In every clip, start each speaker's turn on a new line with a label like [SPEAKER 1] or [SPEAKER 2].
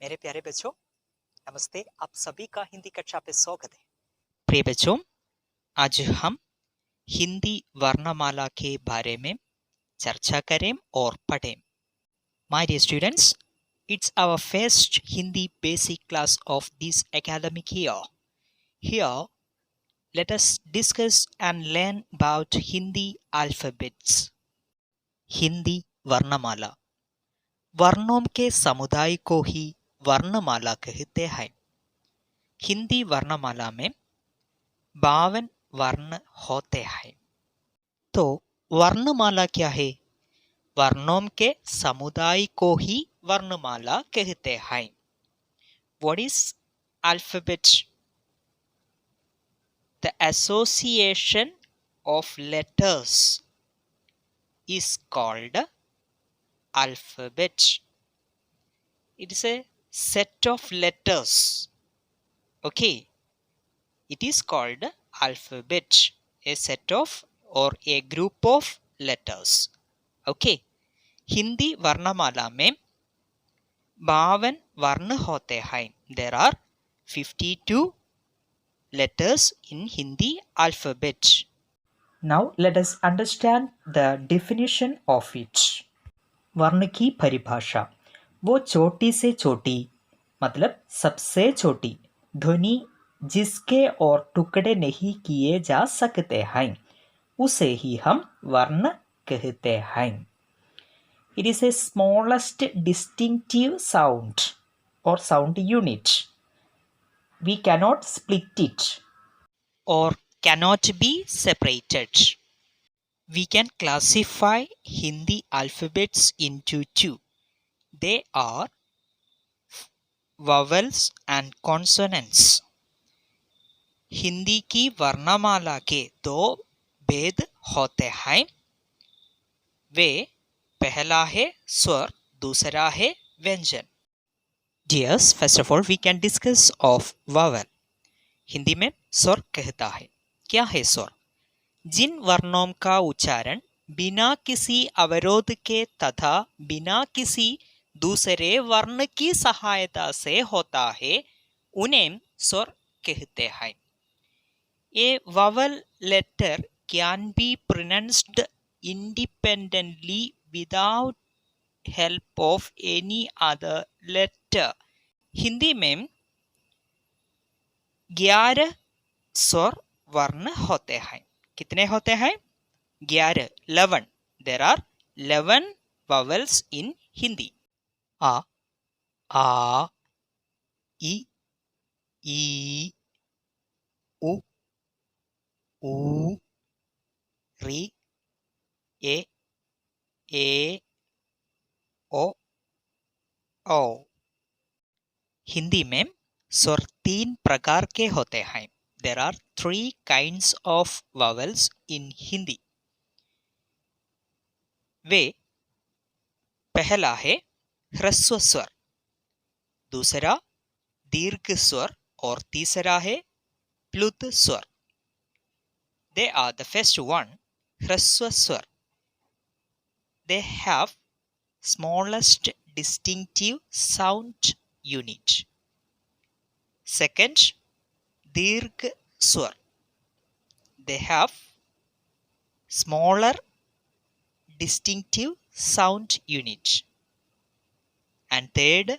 [SPEAKER 1] मेरे प्यारे बच्चों, नमस्ते। आप सभी का हिंदी कक्षा पे स्वागत है। प्रिय बच्चों, आज हम हिंदी वर्णमाला के बारे में चर्चा करें और पढ़ें। My dear students, it's our first Hindi basic class of this academic year. Here, let us discuss and learn about Hindi alphabets. Hindi वर्णमाला। वर्णों के समुदाय को ही वर्णमाला कहते हैं। हिंदी वर्णमाला में 52 वर्ण होते हैं। तो वर्णमाला क्या है? वर्णों के समुदाय को ही वर्णमाला कहते हैं। What is alphabet? The association of letters is called alphabet. It is a set of letters. Okay. It is called alphabet, a set of or a group of letters. Okay. Hindi वर्णमाला में 52 वर्ण होते हैं. There are 52 letters in Hindi alphabet. Now let us understand the definition of it. वर्ण की परिभाषा। वो छोटी से छोटी मतलब सबसे छोटी ध्वनि जिसके और टुकड़े नहीं किए जा सकते हैं उसे ही हम वर्ण कहते हैं। It is a smallest distinctive sound or sound unit. We cannot split it or cannot be separated. We can classify Hindi alphabets into two. They are vowels and consonants. Hindi की वर्णमाला के दो भेद होते हैं। वे पहला है स्वर, दूसरा है व्यंजन। Dears, first of all we can discuss of vowel. Hindi में स्वर कहता है। क्या है स्वर? जिन वर्णों का उच्चारण बिना किसी अवरोध के तथा बिना किसी दूसरे वर्ण की सहायता से होता है उन्हें स्वर कहते हैं। A vowel letter can be pronounced independently without help of any other letter. Hindi में 11 स्वर वर्ण होते हैं। कितने होते हैं? 11, 11. There are 11 vowels in Hindi. A, I, U, ऊ, री, ए, ओ, औ। हिंदी में स्वर 3 प्रकार के होते हैं। There are 3 kinds of vowels in Hindi. वे पहला है ह्रस्व स्वर, दूसरा दीर्घ स्वर और तीसरा है प्लुत स्वर। They are the first one, hraswa swar. They have smallest distinctive sound unit. Second, dirgh swar. They have smaller distinctive sound unit. And third,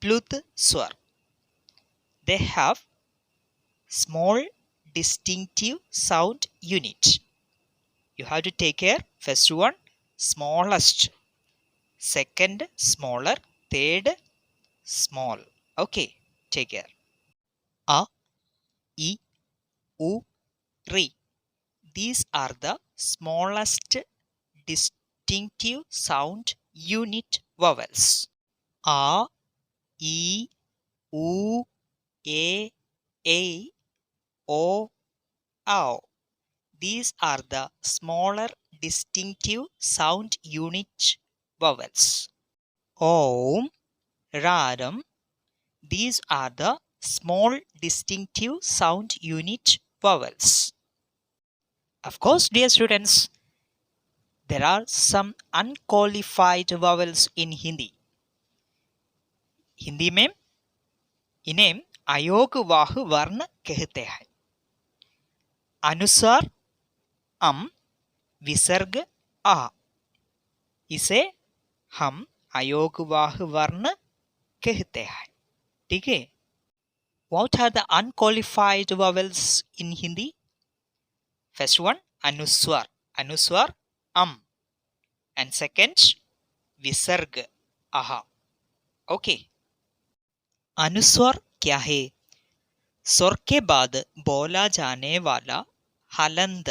[SPEAKER 1] plut swar. They have small distinctive sound unit. You have to take care. First one, smallest. Second, smaller. Third, small. Okay, take care. A, I, U, Ri. These are the smallest distinctive sound unit vowels. A, I, U, A, O, Ow. These are the smaller distinctive sound unit vowels. Om, Radam. These are the small distinctive sound unit vowels. Of course, dear students, there are some unqualified vowels in Hindi. Hindi में इन्हें अयोगवाह वर्ण कहते हैं। अनुस्वार अम, विसर्ग आ, इसे हम अयोगवाह वर्ण कहते हैं। ठीक है। What are the unqualified vowels in Hindi? First one, anuswar. Anuswar, and second, visarg, aha. Okay. अनुस्वार क्या है? स्वर के बाद बोला जाने वाला हलंत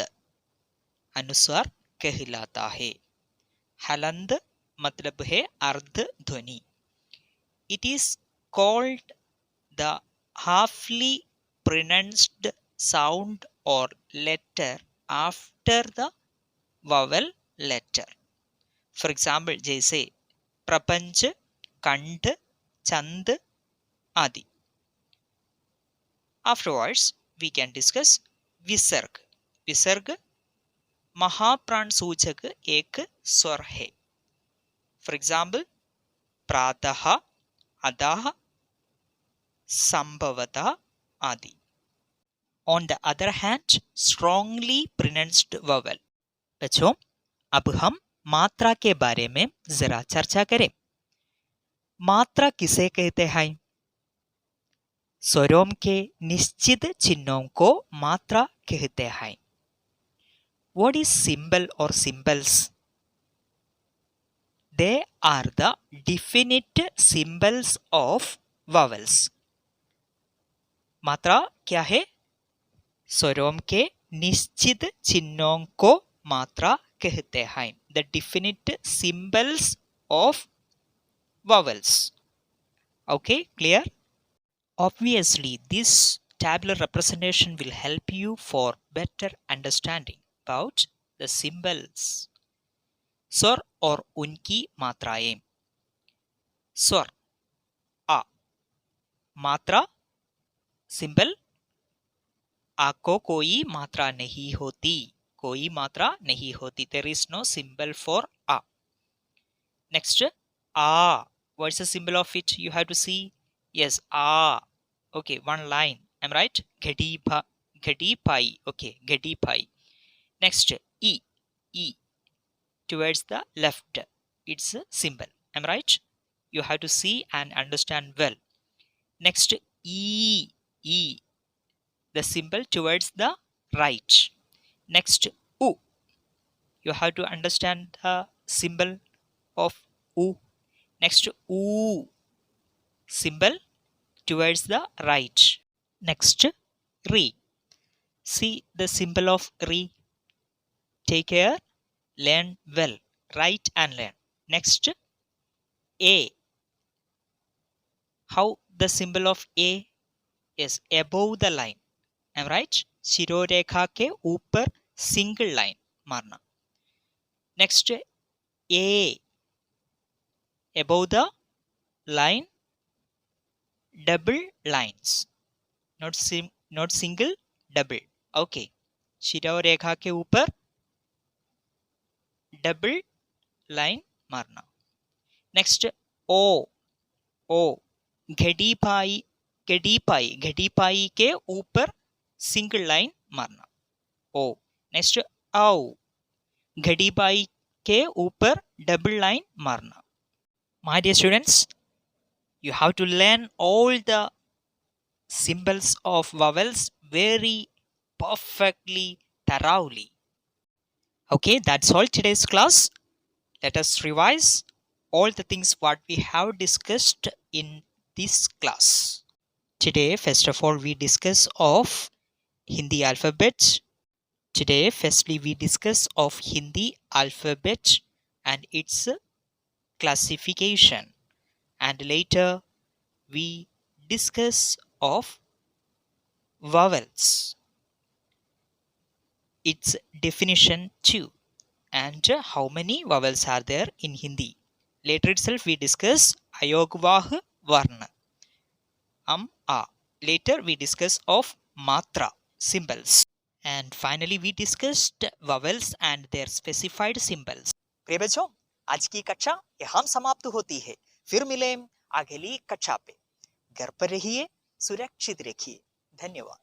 [SPEAKER 1] अनुस्वार कहलाता है। हलंत मतलब है अर्ध ध्वनि। It is called the halfly pronounced sound or letter after the vowel letter. For example, जैसे प्रपंच, कंठ, चंद आदि। Afterwards, we can discuss विसर्ग। विसर्ग महाप्राण सूचक एक स्वर है। For example, प्रातः, अतः, संभवतः आदि। On the other hand, strongly pronounced vowel। बच्चों, अब हम मात्रा के बारे में जरा चर्चा करें। मात्रा किसे कहते हैं? स्वरों के निश्चित चिन्हों को मात्रा कहते हैं। What is symbol or symbols? They are the definite symbols of vowels। मात्रा क्या है? स्वरों के निश्चित चिन्हों को मात्रा कहते हैं। The definite symbols of vowels। Okay, clear? Obviously, this tabular representation will help you for better understanding about the symbols। स्वर और उनकी मात्राएं। स्वर आ, मात्रा सिंबल आ को कोई मात्रा नहीं होती। कोई मात्रा नहीं होती। There is no symbol for a। Next, a. What's the symbol of it? You have to see. Yes, a. Okay, one line. I'm right. Ghadi pai. Okay, ghadi pai. Next, e. E. Towards the left. It's a symbol. I'm right. You have to see and understand well. Next, e. E. The symbol towards the right. Next, u. You have to understand the symbol of u. Next, u. Symbol towards the right. Next, re. See the symbol of re. Take care. Learn well. Write and learn. Next, a. How the symbol of a is above the line. Am I right? शिरोरेखा के ऊपर single line मारना। Next, a. Above the line, double lines. Not single, double. Okay. शिरोरेखा के ऊपर double line मारना। Next, o. O. घड़ी पाई के ऊपर single line मारना। ओ। नेक्स्ट, आओ। घड़ी पाई के ऊपर डबल लाइन मारना। My dear students, you have to learn all the symbols of vowels very perfectly, thoroughly. Okay, that's all today's class. Let us revise all the things what we have discussed in this class. Today, first of all, we discuss of Hindi alphabet. Today, firstly, we discuss of Hindi alphabet and its classification. And later, we discuss of vowels, its definition too, and how many vowels are there in Hindi. Later itself, we discuss ayogvah varna. A. Later we discuss of matra, symbols. And finally we discussed vowels and their specified symbols. प्रिय बच्चों, आज की कक्षा यहाँ समाप्त होती है। फिर मिलें अगली कक्षा पे। घर पर रहिए, सुरक्षित रखिए। धन्यवाद।